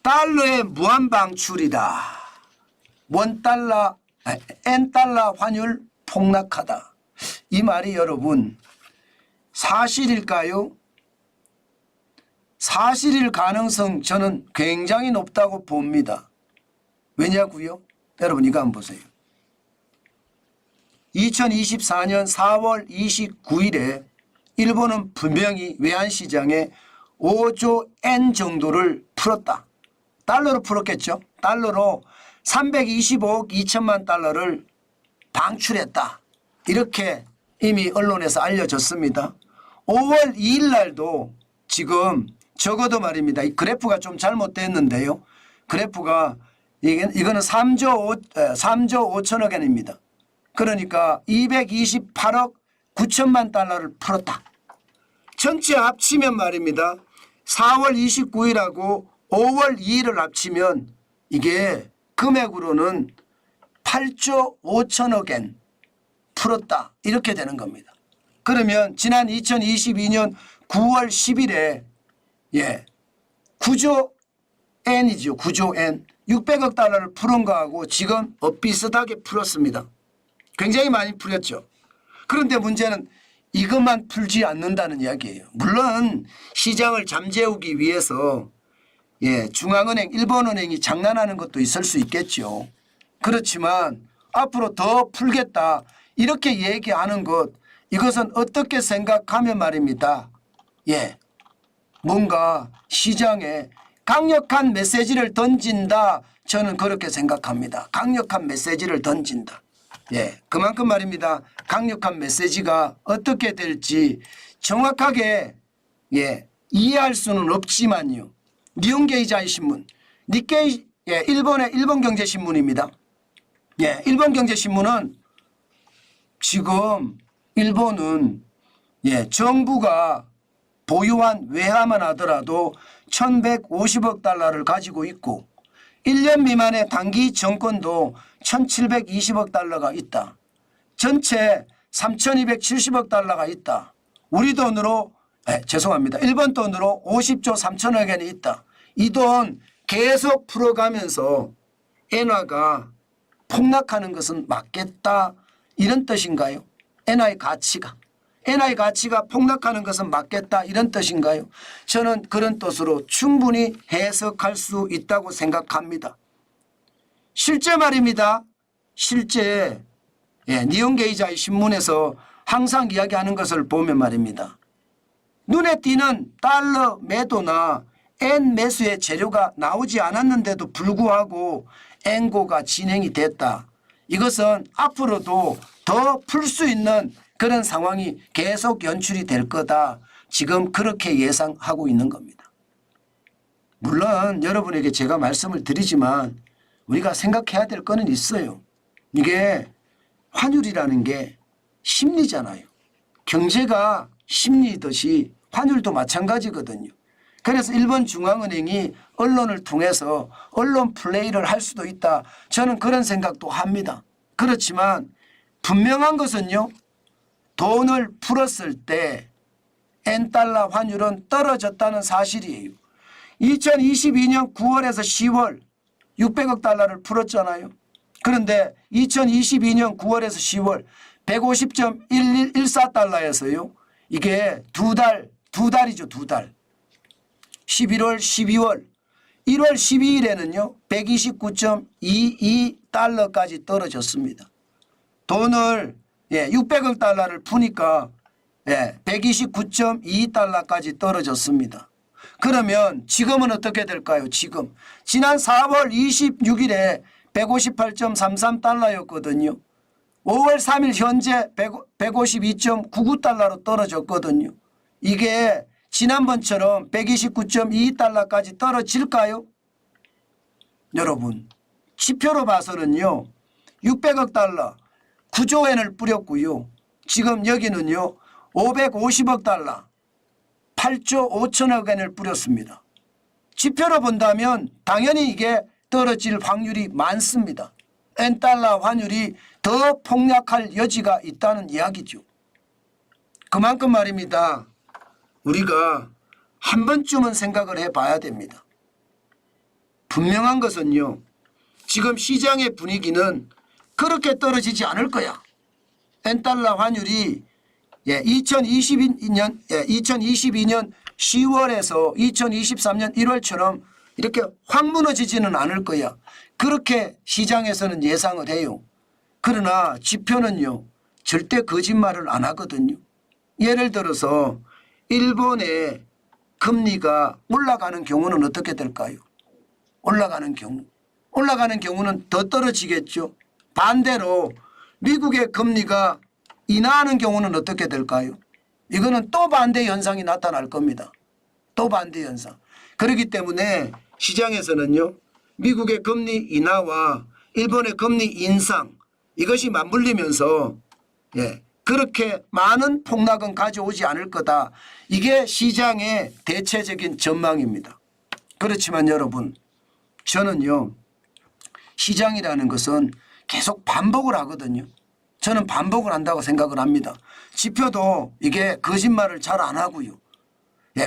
달러의 무한방출이다. N달러 환율 폭락하다. 이 말이 여러분 사실일까요? 사실일 가능성 저는 굉장히 높다고 봅니다. 왜냐고요? 여러분 이거 한번 보세요. 2024년 4월 29일에 일본은 분명히 외환시장에 5조 엔 정도를 풀었다. 달러로 풀었겠죠. 달러로 325억 2천만 달러를 방출했다. 이렇게 이미 언론에서 알려졌습니다. 5월 2일 날도 지금 적어도 말입니다. 이 그래프가 좀 잘못됐는데요. 그래프가 이거는 3조 5천억 엔입니다. 그러니까 228억 9천만 달러를 풀었다. 전체 합치면 말입니다. 4월 29일하고 5월 2일을 합치면 이게 금액으로는 8조 5천억 엔 풀었다. 이렇게 되는 겁니다. 그러면 지난 2022년 9월 10일에 9조 엔이죠. 9조 엔. 600억 달러를 푸른 거하고 지금 비슷하게 풀었습니다. 굉장히 많이 풀렸죠. 그런데 문제는 이것만 풀지 않는다는 이야기예요. 물론 시장을 잠재우기 위해서 중앙은행, 일본은행이 장난하는 것도 있을 수 있겠죠. 그렇지만 앞으로 더 풀겠다 이렇게 얘기하는 것, 이것은 어떻게 생각하면 말입니다. 뭔가 시장에 강력한 메시지를 던진다. 저는 그렇게 생각합니다. 강력한 메시지를 던진다. 그만큼 말입니다. 강력한 메시지가 어떻게 될지 정확하게 이해할 수는 없지만요. 니혼게이자이 신문, 니케이, 일본 경제신문입니다. 일본 경제신문은 지금 일본은 정부가 보유한 외화만 하더라도 1150억 달러를 가지고 있고 1년 미만의 단기 정권도 1720억 달러가 있다. 전체 3270억 달러가 있다. 우리 돈으로 죄송합니다. 일본 돈으로 50조 3천억 엔이 있다. 이 돈 계속 풀어가면서 엔화가 폭락하는 것은 맞겠다. 이런 뜻인가요? 엔화의 가치가 폭락하는 것은 맞겠다. 이런 뜻인가요? 저는 그런 뜻으로 충분히 해석할 수 있다고 생각합니다. 실제 말입니다. 실제 니혼게이자이 신문에서 항상 이야기하는 것을 보면 말입니다. 눈에 띄는 달러 매도나 엔 매수의 재료가 나오지 않았는데도 불구하고 엔고가 진행이 됐다. 이것은 앞으로도 더 풀 수 있는 그런 상황이 계속 연출이 될 거다. 지금 그렇게 예상하고 있는 겁니다. 물론 여러분에게 제가 말씀을 드리지만 우리가 생각해야 될 거는 있어요. 이게 환율이라는 게 심리잖아요. 경제가 심리듯이 환율도 마찬가지거든요. 그래서 일본 중앙은행이 언론을 통해서 언론 플레이를 할 수도 있다. 저는 그런 생각도 합니다. 그렇지만 분명한 것은요. 돈을 풀었을 때 엔달러 환율은 떨어졌다는 사실이에요. 2022년 9월에서 10월 600억 달러를 풀었잖아요. 그런데 2022년 9월에서 10월 150.1114달러에서요. 이게 두 달이죠. 11월, 12월, 1월 12일에는요. 129.22달러까지 떨어졌습니다. 돈을 600억 달러를 푸니까 129.22달러까지 떨어졌습니다. 그러면 지금은 어떻게 될까요? 지난 4월 26일에 158.33달러였거든요. 5월 3일 현재 152.99달러로 떨어졌거든요. 이게 지난번처럼 129.22달러까지 떨어질까요? 여러분 지표로 봐서는요. 600억 달러 9조 엔을 뿌렸고요. 지금 여기는요. 550억 달러 8조 5천억 엔을 뿌렸습니다. 지표로 본다면 당연히 이게 떨어질 확률이 많습니다. 엔달러 환율이 더 폭락할 여지가 있다는 이야기죠. 그만큼 말입니다. 우리가 한 번쯤은 생각을 해봐야 됩니다. 분명한 것은요. 지금 시장의 분위기는 그렇게 떨어지지 않을 거야. 엔달러 환율이 2022년 10월에서 2023년 1월처럼 이렇게 확 무너지지는 않을 거야. 그렇게 시장에서는 예상을 해요. 그러나 지표는요. 절대 거짓말을 안 하거든요. 예를 들어서 일본의 금리가 올라가는 경우는 어떻게 될까요? 올라가는 경우는 더 떨어지겠죠. 반대로 미국의 금리가 인하하는 경우는 어떻게 될까요? 이거는 또 반대 현상이 나타날 겁니다. 또 반대 현상. 그렇기 때문에 시장에서는요. 미국의 금리 인하와 일본의 금리 인상 이것이 맞물리면서 그렇게 많은 폭락은 가져오지 않을 거다. 이게 시장의 대체적인 전망입니다. 그렇지만 여러분 저는요. 시장이라는 것은 계속 반복을 하거든요. 저는 반복을 한다고 생각을 합니다. 지표도 이게 거짓말을 잘 안 하고요.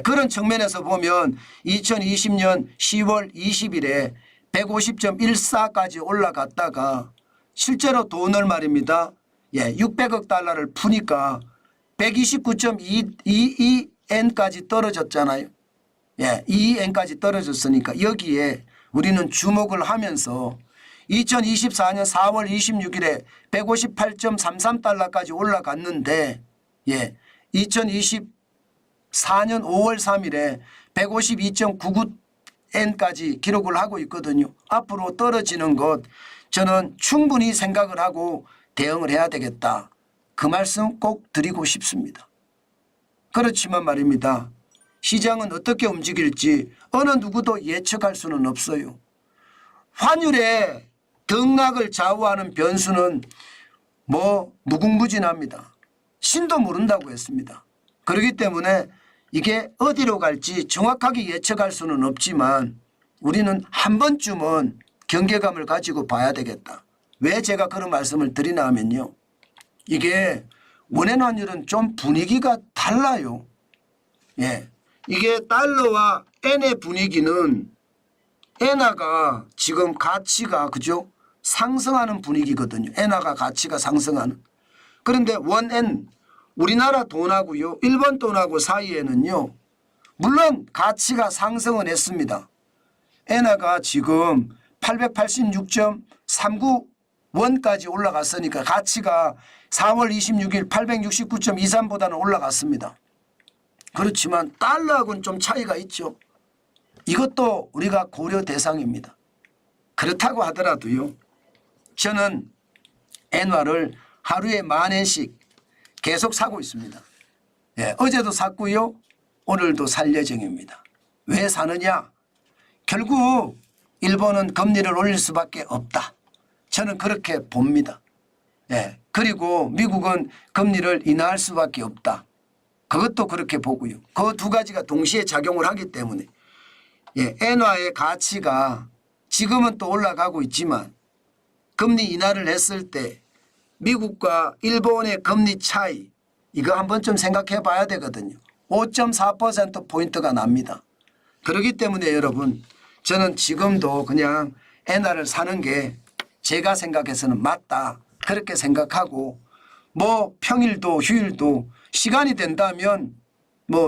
그런 측면에서 보면 2020년 10월 20일에 150.14까지 올라갔다가 실제로 돈을 말입니다. 600억 달러를 푸니까 129.22엔까지 떨어졌잖아요. 2엔까지 떨어졌으니까 여기에 우리는 주목을 하면서 2024년 4월 26일에 158.33달러까지 올라갔는데 2024년 5월 3일에 152.99엔까지 기록을 하고 있거든요. 앞으로 떨어지는 것 저는 충분히 생각을 하고 대응을 해야 되겠다. 그 말씀 꼭 드리고 싶습니다. 그렇지만 말입니다. 시장은 어떻게 움직일지 어느 누구도 예측할 수는 없어요. 환율의 등락을 좌우하는 변수는 무궁무진합니다. 신도 모른다고 했습니다. 그렇기 때문에 이게 어디로 갈지 정확하게 예측할 수는 없지만 우리는 한 번쯤은 경계감을 가지고 봐야 되겠다. 왜 제가 그런 말씀을 드리나 하면요. 이게 원엔 환율은 좀 분위기가 달라요. 이게 달러와 엔의 분위기는 엔화가 지금 가치가 그죠? 상승하는 분위기거든요. 엔화가 가치가 상승하는. 그런데 원엔 우리나라 돈하고요. 일본 돈하고 사이에는요. 물론 가치가 상승은 했습니다. 엔화가 지금 886.39원까지 올라갔으니까 가치가 4월 26일 869.23보다는 올라갔습니다. 그렇지만 달러하고는 좀 차이가 있죠. 이것도 우리가 고려 대상입니다. 그렇다고 하더라도요. 저는 엔화를 하루에 10,000엔씩 계속 사고 있습니다. 어제도 샀고요. 오늘도 살 예정입니다. 왜 사느냐? 결국 일본은 금리를 올릴 수밖에 없다. 저는 그렇게 봅니다. 그리고 미국은 금리를 인하할 수밖에 없다. 그것도 그렇게 보고요. 그 두 가지가 동시에 작용을 하기 때문에 엔화의 가치가 지금은 또 올라가고 있지만 금리 인하를 했을 때 미국과 일본의 금리 차이 이거 한번 좀 생각해 봐야 되거든요. 5.4%포인트가 납니다. 그렇기 때문에 여러분 저는 지금도 그냥 엔화를 사는 게 제가 생각해서는 맞다. 그렇게 생각하고 평일도 휴일도 시간이 된다면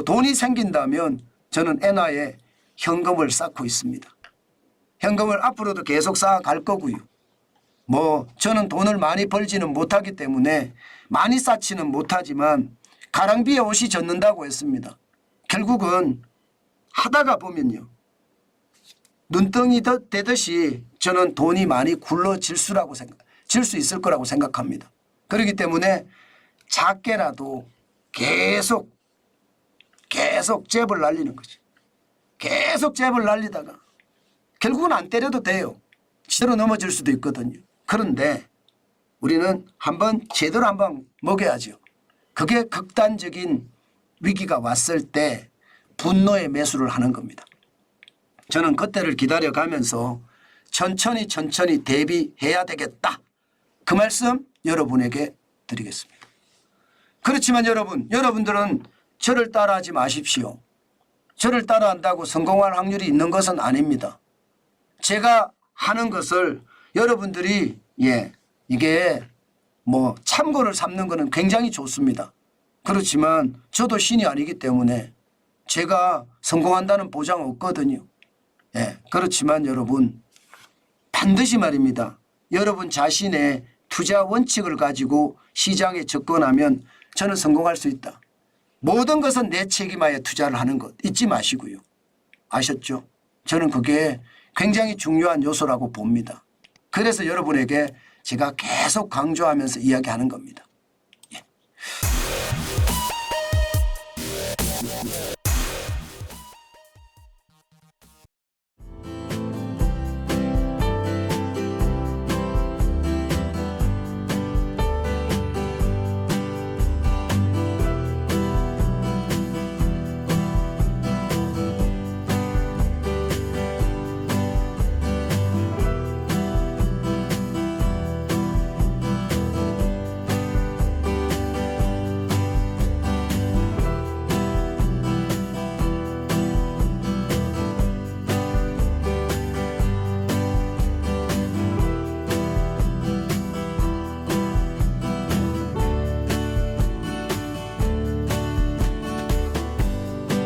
돈이 생긴다면 저는 엔화에 현금을 쌓고 있습니다. 현금을 앞으로도 계속 쌓아갈 거고요. 저는 돈을 많이 벌지는 못하기 때문에 많이 쌓지는 못하지만 가랑비에 옷이 젖는다고 했습니다. 결국은 하다가 보면요. 눈덩이 되듯이 저는 돈이 많이 굴러질 수 있을 거라고 생각합니다. 그렇기 때문에 작게라도 계속 잽을 날리는 거죠. 계속 잽을 날리다가 결국은 안 때려도 돼요. 제대로 넘어질 수도 있거든요. 그런데 우리는 제대로 한번 먹여야죠. 그게 극단적인 위기가 왔을 때 분노의 매수를 하는 겁니다. 저는 그때를 기다려가면서 천천히 대비해야 되겠다. 그 말씀 여러분에게 드리겠습니다. 그렇지만 여러분들은 저를 따라하지 마십시오. 저를 따라한다고 성공할 확률이 있는 것은 아닙니다. 제가 하는 것을 여러분들이 이게 뭐 참고를 삼는 것은 굉장히 좋습니다. 그렇지만 저도 신이 아니기 때문에 제가 성공한다는 보장 없거든요. 그렇지만 여러분 반드시 말입니다. 여러분 자신의 투자 원칙을 가지고 시장에 접근하면 저는 성공할 수 있다. 모든 것은 내 책임하에 투자를 하는 것 잊지 마시고요. 아셨죠? 저는 그게 굉장히 중요한 요소라고 봅니다. 그래서 여러분에게 제가 계속 강조하면서 이야기하는 겁니다.